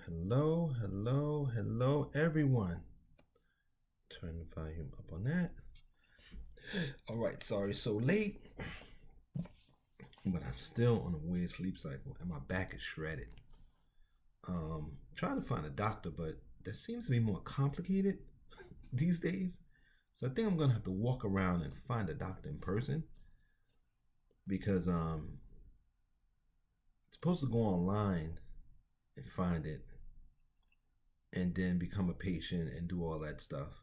Hello, hello, hello, everyone. Turn the volume up on that. All right, sorry, so late, but I'm still on a weird sleep cycle, and my back is shredded. Trying to find a doctor, but that seems to be more complicated these days. So I think I'm gonna have to walk around and find a doctor in person because supposed to go online and find it, and then become a patient and do all that stuff.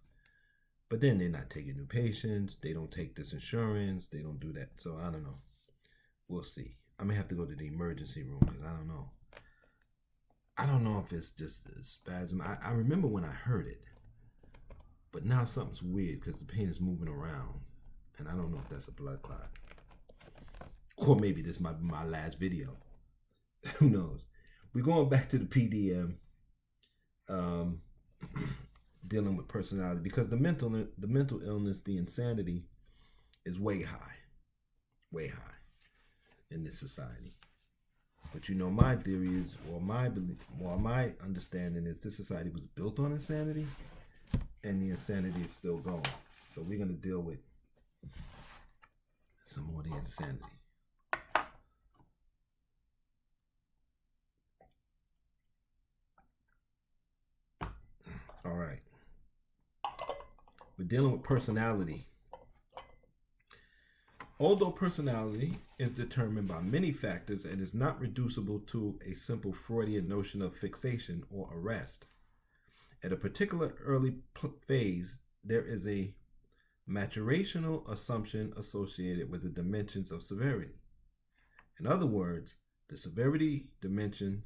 But then they're not taking new patients. They don't take this insurance. They don't do that. So I don't know. We'll see. I may have to go to the emergency room because I don't know. I don't know if it's just a spasm. I remember when I heard it, but now something's weird because the pain is moving around, and I don't know if that's a blood clot, or maybe this might be my last video. Who knows? We're going back to the PDM, um, dealing with personality because the mental illness, the insanity, is way high in this society. But you know, my theory is, or my belief, or my understanding is, this society was built on insanity, and the insanity is still going. So we're gonna deal with some more of the insanity. All right, we're dealing with personality. Although personality is determined by many factors and is not reducible to a simple Freudian notion of fixation or arrest, at a particular early phase, there is a maturational assumption associated with the dimensions of severity. In other words, the severity dimension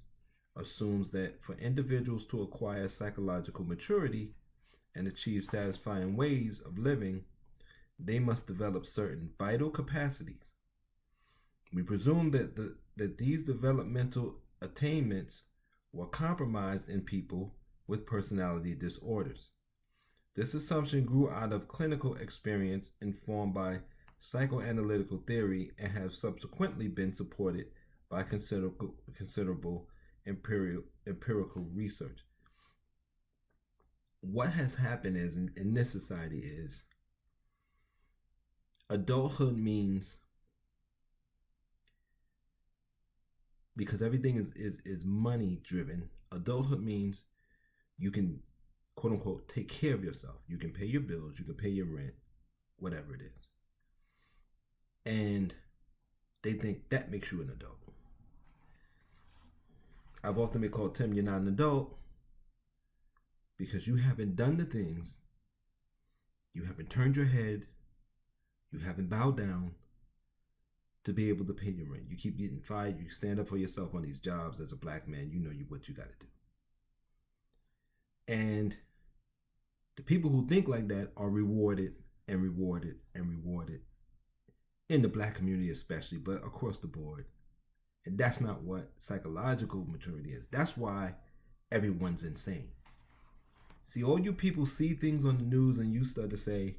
assumes that for individuals to acquire psychological maturity and achieve satisfying ways of living, they must develop certain vital capacities. We presume that these developmental attainments were compromised in people with personality disorders. This assumption grew out of clinical experience informed by psychoanalytical theory and has subsequently been supported by considerable empirical research. What has happened is in this society is adulthood means, because everything is money driven, adulthood means you can, quote unquote, take care of yourself. You can pay your bills, you can pay your rent, whatever it is. And they think that makes you an adult. I've often been called, Tim, you're not an adult because you haven't done the things, you haven't turned your head, you haven't bowed down to be able to pay your rent. You keep getting fired. You stand up for yourself on these jobs as a black man. You know what you got to do. And the people who think like that are rewarded and rewarded and rewarded in the black community especially, but across the board. And that's not what psychological maturity is. That's why everyone's insane. See, all you people see things on the news and you start to say,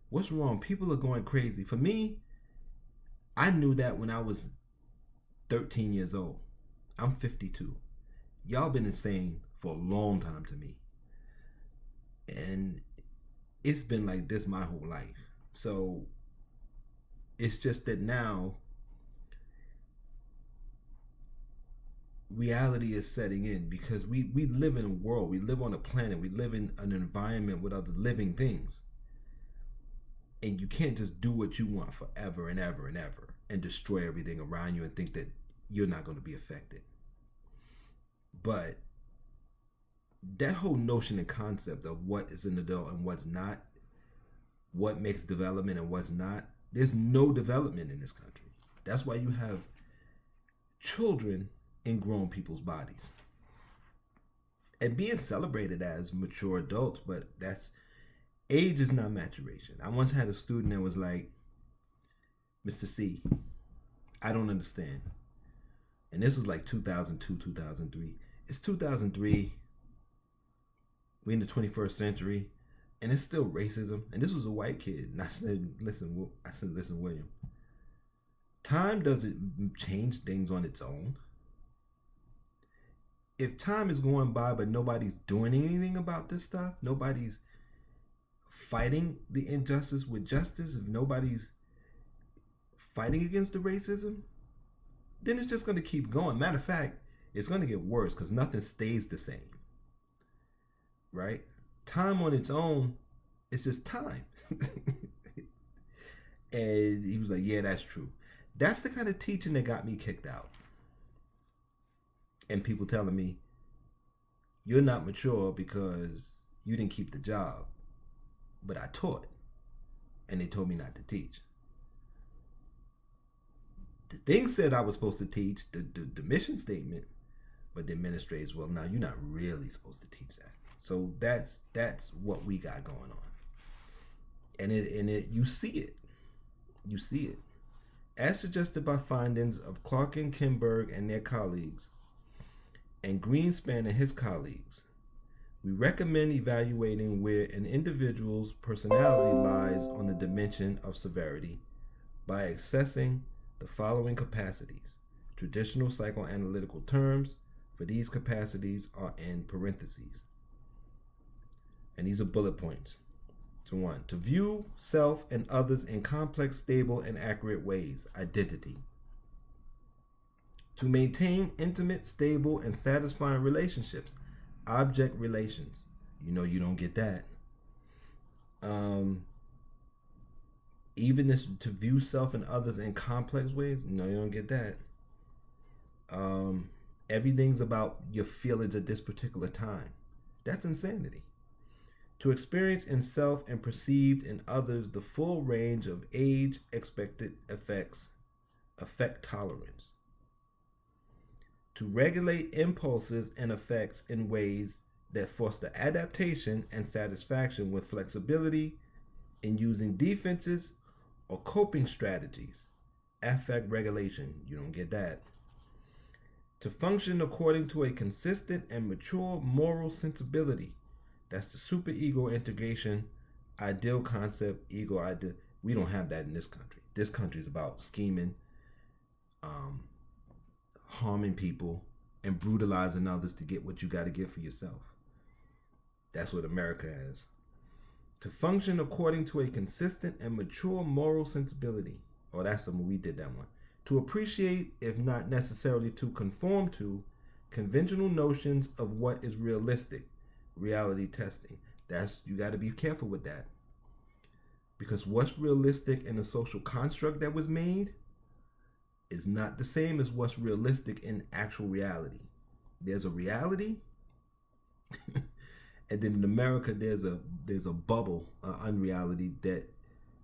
what's wrong? People are going crazy. For me, I knew that when I was 13 years old. I'm 52. Y'all been insane for a long time to me. And it's been like this my whole life. So it's just that now reality is setting in because we live in a world, we live on a planet, we live in an environment with other living things. And you can't just do what you want forever and ever and ever and destroy everything around you and think that you're not going to be affected. But that whole notion and concept of what is an adult and what's not, what makes development and what's not, there's no development in this country. That's why you have children in grown people's bodies and being celebrated as mature adults, but that's, age is not maturation. I once had a student that was like, Mr. C, I don't understand. And this was like 2002, 2003. It's 2003. We in the 21st century, and it's still racism. And this was a white kid. And I said, listen, William. Time doesn't change things on its own. if time is going by but nobody's doing anything about this stuff, nobody's fighting the injustice with justice, if nobody's fighting against the racism, then it's just going to keep going. Matter of fact, it's going to get worse because nothing stays the same, right? Time on its own, it's just time. And he was like, yeah, that's true. That's the kind of teaching that got me kicked out. And people telling me, you're not mature because you didn't keep the job. But I taught. And they told me not to teach. The thing said I was supposed to teach, the mission statement, but the administrators, well, now you're not really supposed to teach that. So that's what we got going on. And it you see it. You see it. As suggested by findings of Clark and Kinberg and their colleagues, and Greenspan and his colleagues, we recommend evaluating where an individual's personality lies on the dimension of severity by assessing the following capacities. Traditional psychoanalytical terms for these capacities are in parentheses. And these are bullet points. So 1, to view self and others in complex, stable, and accurate ways, identity. To maintain intimate, stable, and satisfying relationships, object relations. You know you don't get that. Evenness, to view self and others in complex ways. No, you don't get that. Everything's about your feelings at this particular time. That's insanity. To experience in self and perceived in others the full range of age expected effect tolerance. To regulate impulses and effects in ways that foster adaptation and satisfaction with flexibility in using defenses or coping strategies. Affect regulation, you don't get that. To function according to a consistent and mature moral sensibility. That's the superego integration, ideal concept, ego ideal. We don't have that in this country. This country is about scheming, harming people, and brutalizing others to get what you got to get for yourself. That's what America has. To function according to a consistent and mature moral sensibility. Oh, that's something we did that one. To appreciate, if not necessarily to conform to, conventional notions of what is realistic. Reality testing. That's, you got to be careful with that. Because what's realistic in the social construct that was made is not the same as what's realistic in actual reality. There's a reality, and then in America there's a bubble, unreality that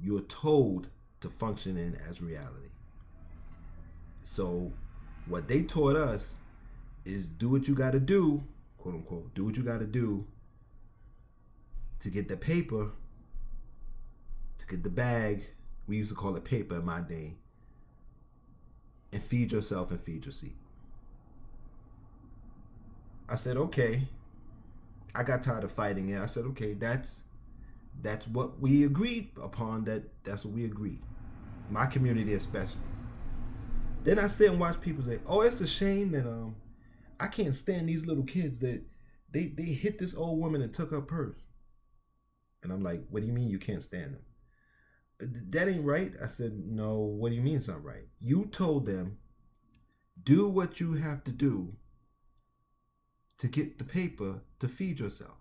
you're told to function in as reality. So what they taught us is do what you got to do, quote unquote, do what you got to do to get the paper, to get the bag. We used to call it paper in my day. And feed yourself and feed your seed. I said, okay. I got tired of fighting it. I said, okay, that's what we agreed upon. That's what we agreed. My community especially. Then I sit and watch people say, oh, it's a shame that I can't stand these little kids that they hit this old woman and took her purse. And I'm like, what do you mean you can't stand them? That ain't right. I said, no, what do you mean it's not right? You told them, do what you have to do to get the paper to feed yourself.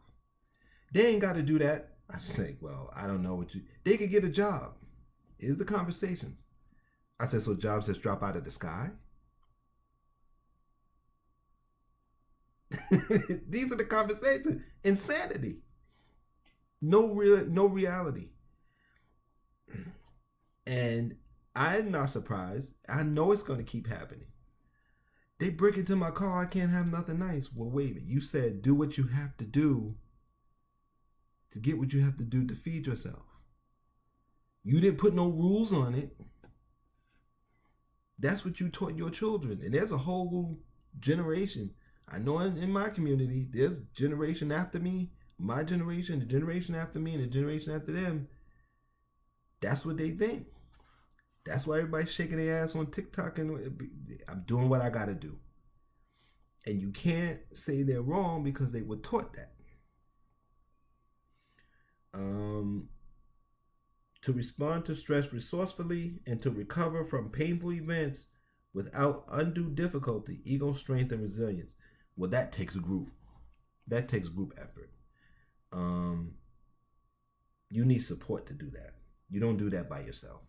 They ain't got to do that. I say, well, I don't know what you, they could get a job. Is the conversations. I said, so jobs just drop out of the sky? These are the conversations. Insanity. No reality. And I'm not surprised. I know it's going to keep happening. They break into my car. I can't have nothing nice. Well, wait a minute. You said do what you have to do to get what you have to do to feed yourself. You didn't put no rules on it. That's what you taught your children. And there's a whole generation. I know in my community, there's a generation after me, my generation, the generation after me, and the generation after them. That's what they think. That's why everybody's shaking their ass on TikTok and I'm doing what I got to do. And you can't say they're wrong because they were taught that. To respond to stress resourcefully and to recover from painful events without undue difficulty, ego strength, and resilience. Well, that takes a group. That takes group effort. You need support to do that. You don't do that by yourself.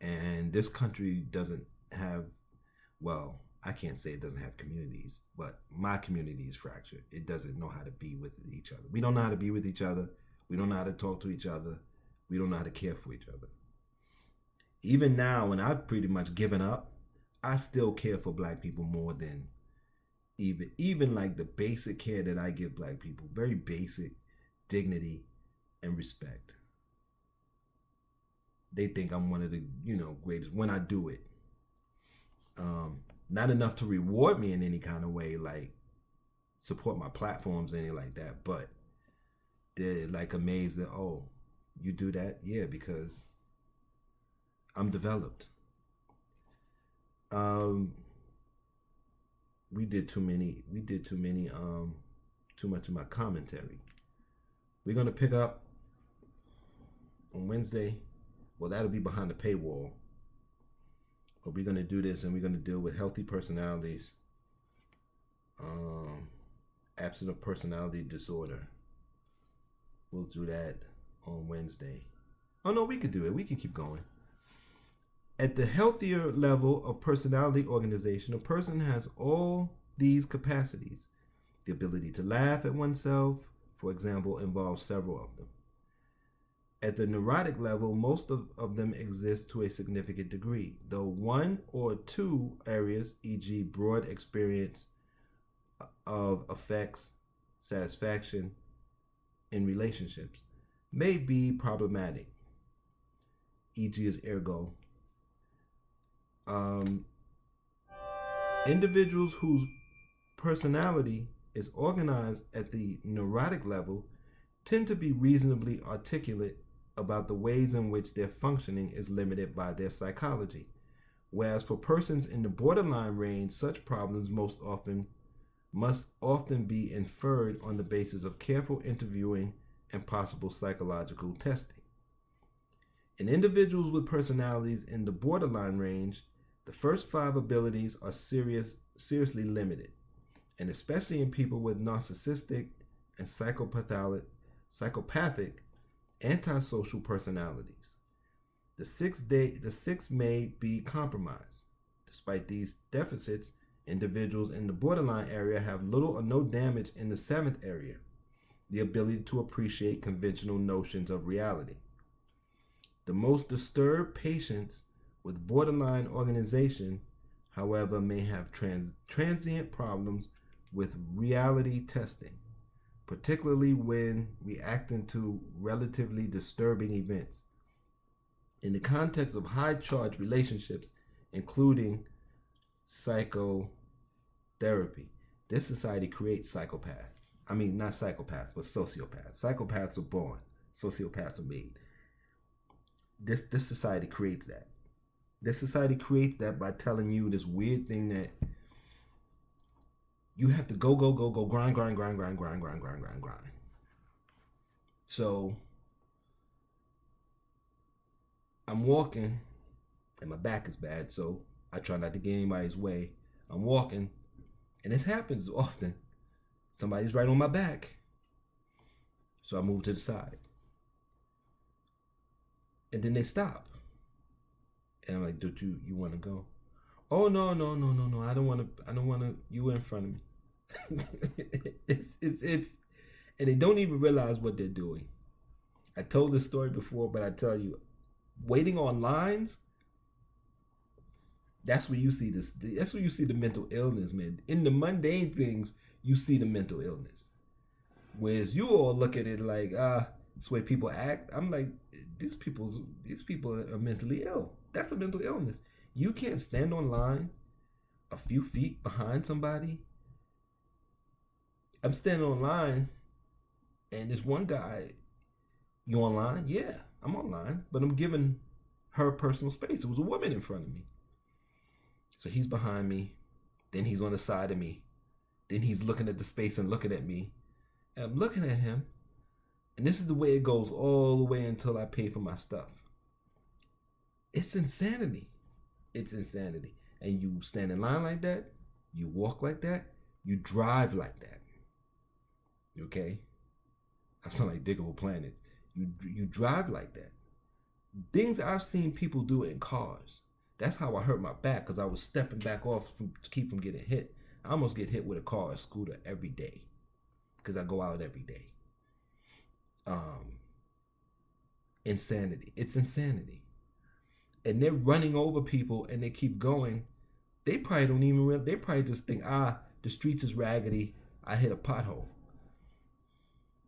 And this country doesn't have, well, I can't say it doesn't have communities, but my community is fractured. It doesn't know how to be with each other. We don't know how to be with each other. We don't know how to talk to each other. We don't know how to care for each other. Even now, when I've pretty much given up, I still care for black people more than even like the basic care that I give black people. Very basic dignity and respect. They think I'm one of the, greatest when I do it. Not enough to reward me in any kind of way, like support my platforms or anything like that, but they're like amazed that, oh, you do that? Yeah, because I'm developed. We did too much of my commentary. We're gonna pick up on Wednesday. Well, that'll be behind the paywall. But we're gonna do this, and we're gonna deal with healthy personalities, absent of personality disorder. We'll do that on Wednesday. Oh no, we could do it. We can keep going. At the healthier level of personality organization, a person has all these capacities. The ability to laugh at oneself, for example, involves several of them. At the neurotic level, most of them exist to a significant degree, though one or two areas, e.g. broad experience of affects satisfaction in relationships, may be problematic, e.g. as ergo. Individuals whose personality is organized at the neurotic level tend to be reasonably articulate about the ways in which their functioning is limited by their psychology, whereas for persons in the borderline range, such problems must often be inferred on the basis of careful interviewing and possible psychological testing. In individuals with personalities in the borderline range, the first 5 abilities are seriously limited, and especially in people with narcissistic and psychopathic antisocial personalities. The sixth may be compromised. Despite these deficits, individuals in the borderline area have little or no damage in the 7th area, the ability to appreciate conventional notions of reality. The most disturbed patients with borderline organization, however, may have transient problems with reality testing, particularly when reacting to relatively disturbing events. In the context of high-charge relationships, including psychotherapy, this society creates psychopaths. I mean, not psychopaths, but sociopaths. Psychopaths are born. Sociopaths are made. This society creates that. This society creates that by telling you this weird thing that you have to go, grind. So I'm walking, and my back is bad, so I try not to get anybody's way. I'm walking, and this happens often. Somebody's right on my back, so I move to the side. And then they stop. And I'm like, "Don't you want to go?" "Oh, no. I don't want to. You in front of me." it's and they don't even realize what they're doing. I told this story before, but I tell you, waiting on lines, that's where you see this. That's where you see the mental illness, man. In the mundane things, you see the mental illness. Whereas you all look at it like, it's the way people act. I'm like, these people are mentally ill. That's a mental illness. You can't stand on line a few feet behind somebody. I'm standing on line, and this one guy, "You online?" "Yeah, I'm online, but I'm giving her personal space." It was a woman in front of me. So he's behind me. Then he's on the side of me. Then he's looking at the space and looking at me. And I'm looking at him. And this is the way it goes all the way until I pay for my stuff. It's insanity. It's insanity. And you stand in line like that. You walk like that. You drive like that. Okay? I sound like Diggable Planets. You drive like that. Things I've seen people do in cars. That's how I hurt my back, because I was stepping back off to keep from getting hit. I almost get hit with a car or a scooter every day, because I go out every day. Insanity. It's insanity. And they're running over people and they keep going. They probably don't even realize. They probably just think, the streets is raggedy. I hit a pothole.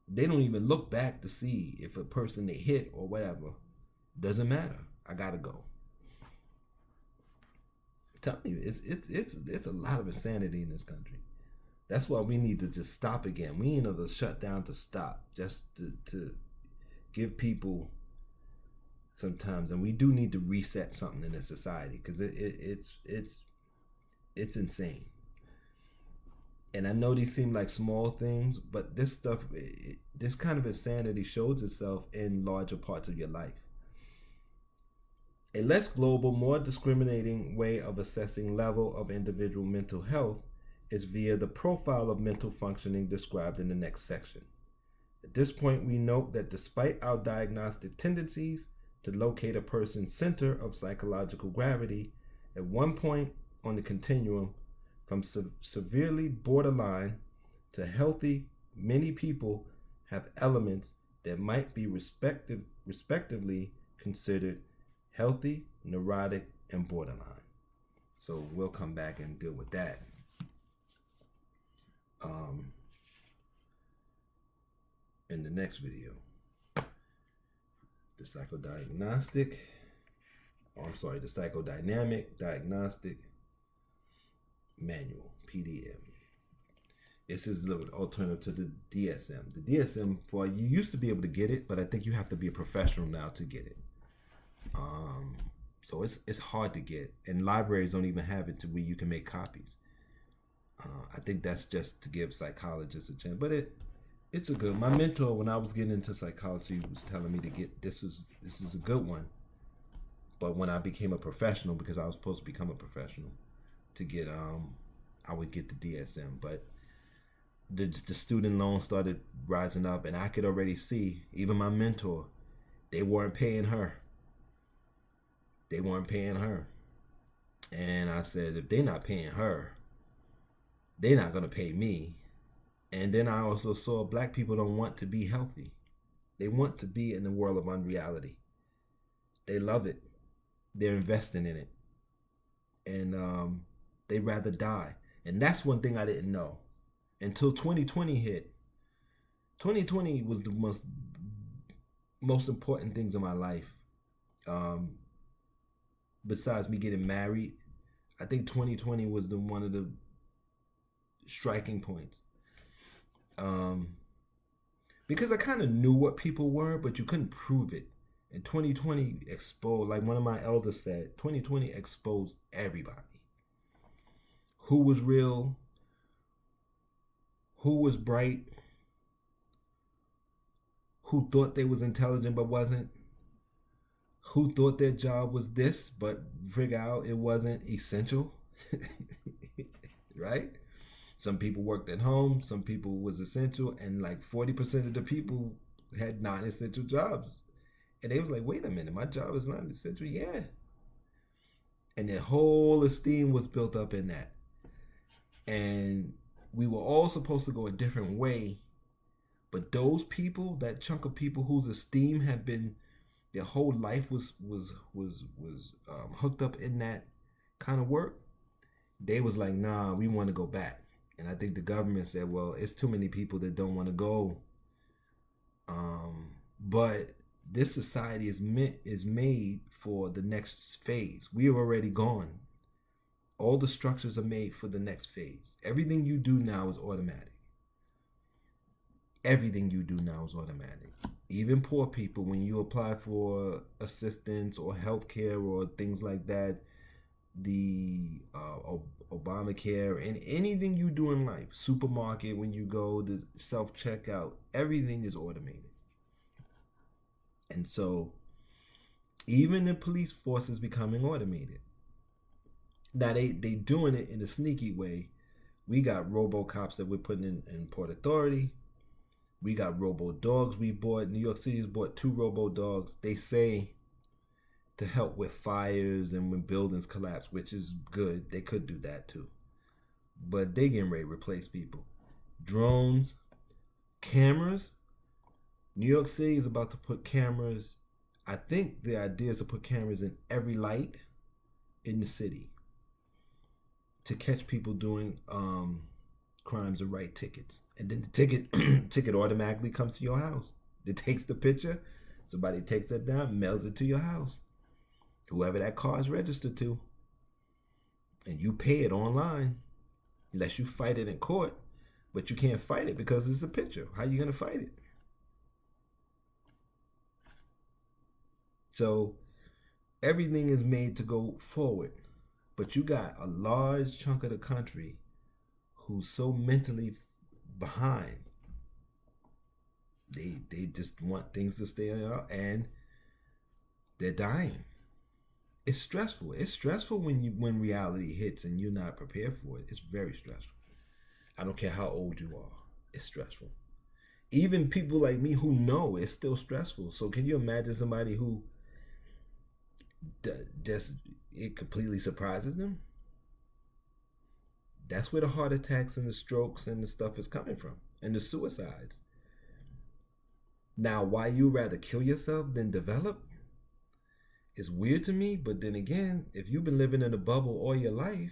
They don't even look back to see if a person they hit or whatever. Doesn't matter. I gotta go. I'm telling you, it's a lot of insanity in this country. That's why we need to just stop again. We need another shutdown to stop, just to give people sometimes, and we do need to reset something in this society, because it's insane. And I know these seem like small things, but this stuff, this kind of insanity shows itself in larger parts of your life. A less global, more discriminating way of assessing level of individual mental health is via the profile of mental functioning described in the next section. At this point, we note that despite our diagnostic tendencies to locate a person's center of psychological gravity, at one point on the continuum from severely borderline to healthy, many people have elements that might be respectively considered healthy, neurotic, and borderline. So we'll come back and deal with that. In the next video. The psychodynamic diagnostic manual, PDM. This is the alternative to the DSM. The DSM, you used to be able to get it, but I think you have to be a professional now to get it. So it's hard to get, and libraries don't even have it to where you can make copies. I think that's just to give psychologists a chance, but it's a good. My mentor, when I was getting into psychology, was telling me to get this is a good one. But when I became a professional, because I was supposed to become a professional, to get I would get the DSM, but the student loan started rising up, and I could already see, even my mentor, they weren't paying her. And I said, if they're not paying her, they're not gonna pay me. And then I also saw black people don't want to be healthy. They want to be in the world of unreality. They love it. They're investing in it. And they'd rather die. And that's one thing I didn't know until 2020 hit. 2020 was the most important things in my life. Besides me getting married, I think 2020 was one of the striking points. Because I kind of knew what people were, but you couldn't prove it. And 2020 exposed, like one of my elders said, 2020 exposed everybody. Who was real, who was bright, who thought they was intelligent but wasn't, who thought their job was this but figure out it wasn't essential. Right? Some people worked at home, some people was essential, and like 40% of the people had non-essential jobs. And they was like, wait a minute, my job is not essential? Yeah. And their whole esteem was built up in that. And we were all supposed to go a different way. But those people, that chunk of people whose esteem had been, their whole life was hooked up in that kind of work, they was like, nah, we want to go back. And I think the government said, well, it's too many people that don't want to go. But this society is made for the next phase. We are already gone. All the structures are made for the next phase. Everything you do now is automatic. Everything you do now is automatic. Even poor people, when you apply for assistance or healthcare or things like that, the Obamacare, and anything you do in life, supermarket, when you go, the self checkout, everything is automated. And so even the police force is becoming automated. Now they doing it in a sneaky way. We got RoboCops that we're putting in Port Authority. We got Robo Dogs we bought. New York City has bought 2 Robo Dogs. They say to help with fires and when buildings collapse, which is good. They could do that too. But they getting ready to replace people. Drones, cameras. New York City is about to put cameras. I think the idea is to put cameras in every light in the city to catch people doing crimes and write tickets. And then the ticket automatically comes to your house. It takes the picture. Somebody takes it down, mails it to your house. Whoever that car is registered to. And you pay it online. Unless you fight it in court. But you can't fight it because it's a picture. How are you going to fight it? So everything is made to go forward. But you got a large chunk of the country who's so mentally behind. They just want things to stay out, and they're dying. It's stressful. It's stressful when reality hits and you're not prepared for it. It's very stressful. I don't care how old you are. It's stressful. Even people like me who know, it's still stressful. So can you imagine somebody who just it completely surprises them? That's where the heart attacks and the strokes and the stuff is coming from, and the suicides. Now, why you rather kill yourself than develop is weird to me. But then again, if you've been living in a bubble all your life,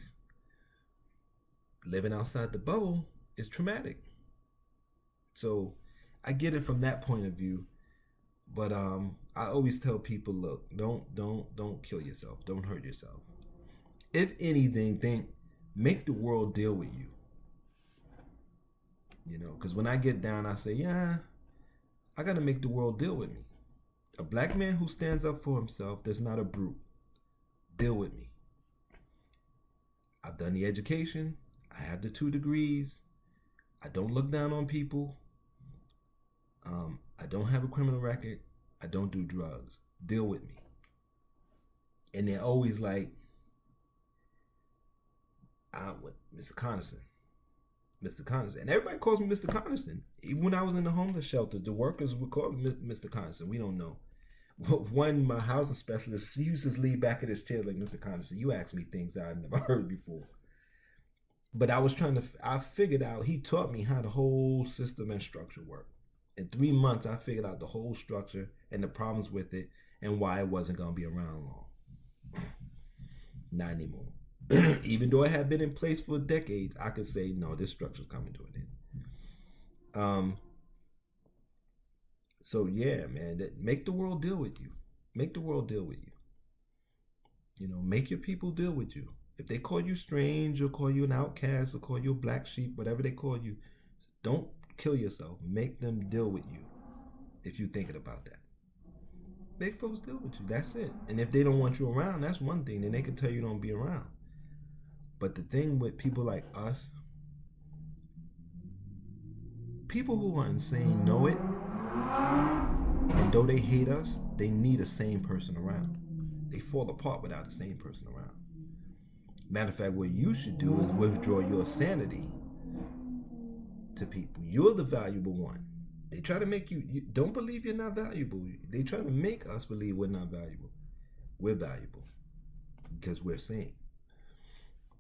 living outside the bubble is traumatic. So I get it from that point of view. But I always tell people, look, don't kill yourself. Don't hurt yourself. If anything, make the world deal with you. You know, because when I get down, I say, yeah, I got to make the world deal with me. A black man who stands up for himself, that's not a brute. Deal with me. I've done the education. I have the 2 degrees. I don't look down on people. I don't have a criminal record. I don't do drugs. Deal with me. And they're always like, Mr. Connerson. Mr. Connerson. And everybody calls me Mr. Connerson. Even when I was in the homeless shelter, the workers would call me Mr. Connerson. We don't know. One, my housing specialist, he used to lean back in his chair like, Mr. Connerson, you ask me things I've never heard before. But I figured out, he taught me how the whole system and structure work. In 3 months, I figured out the whole structure and the problems with it and why it wasn't going to be around long. Not anymore. Even though it had been in place for decades, I could say, no, this structure's coming to an end. So yeah, man, make the world deal with you. Make the world deal with you. You know, make your people deal with you. If they call you strange or call you an outcast or call you a black sheep, whatever they call you, don't kill yourself. Make them deal with you. If you're thinking about that, make folks deal with you. That's it. And if they don't want you around, that's one thing. Then they can tell you don't be around. But the thing with people like us, people who are insane know it. And though they hate us, they need a sane person around. They fall apart without a sane person around. Matter of fact, what you should do is withdraw your sanity to people. You're the valuable one. They try to make you don't believe you're not valuable. They try to make us believe we're not valuable. We're valuable because we're sane.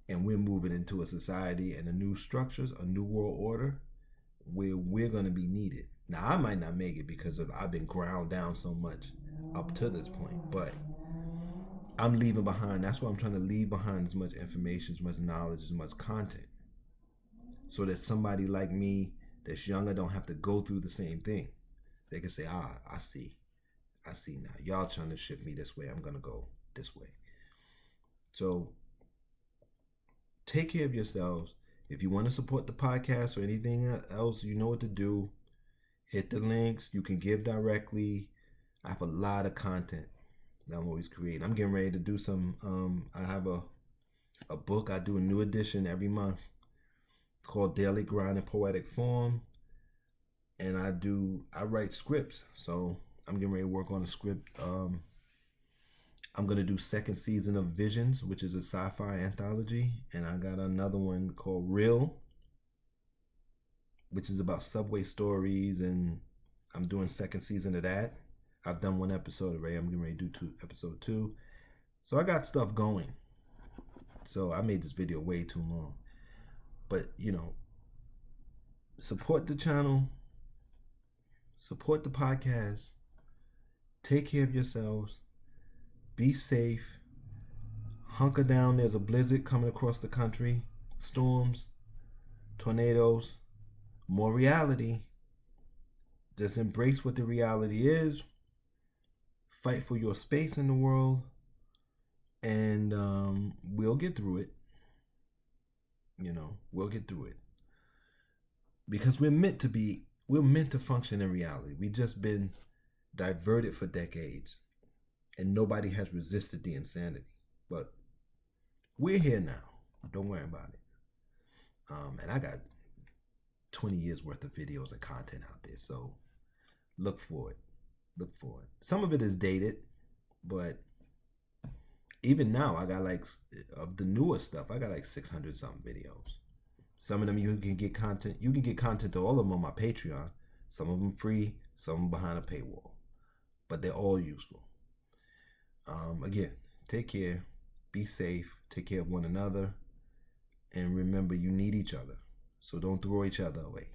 And we're moving into a society and a new structures, a new world order where we're going to be needed. Now, I might not make it because I've been ground down so much up to this point, but I'm leaving behind. That's why I'm trying to leave behind as much information, as much knowledge, as much content, so that somebody like me that's younger don't have to go through the same thing. They can say, I see now. Y'all trying to shift me this way. I'm going to go this way. So take care of yourselves. If you want to support the podcast or anything else, you know what to do. Hit the links. You can give directly. I have a lot of content that I'm always creating. I'm getting ready to do some. I have a A book, I do a new edition every month called Daily Grind in Poetic Form. And I write scripts. So I'm getting ready to work on a script. I'm gonna do second season of Visions, which is a sci-fi anthology, and I got another one called Real, which is about subway stories, and I'm doing second season of that. I've done one episode already. I'm getting ready to do episode 2. So I got stuff going. So I made this video way too long. But, support the channel, support the podcast, take care of yourselves, be safe, hunker down. There's a blizzard coming across the country, storms, tornadoes, more reality. Just embrace what the reality is. Fight for your space in the world, and we'll get through it. We'll get through it, because we're meant to function in reality. We've just been diverted for decades, and nobody has resisted the insanity. But we're here now. Don't worry about it. And I got 20 years worth of videos and content out there, so look for it. Some of it is dated, but even now I got of the newer stuff, I got 600 something videos. Some of them you can get content to all of them on my Patreon. Some of them free, some of them behind a paywall, but they're all useful. Again, take care, be safe, take care of one another, and remember, you need each other, so don't throw each other away.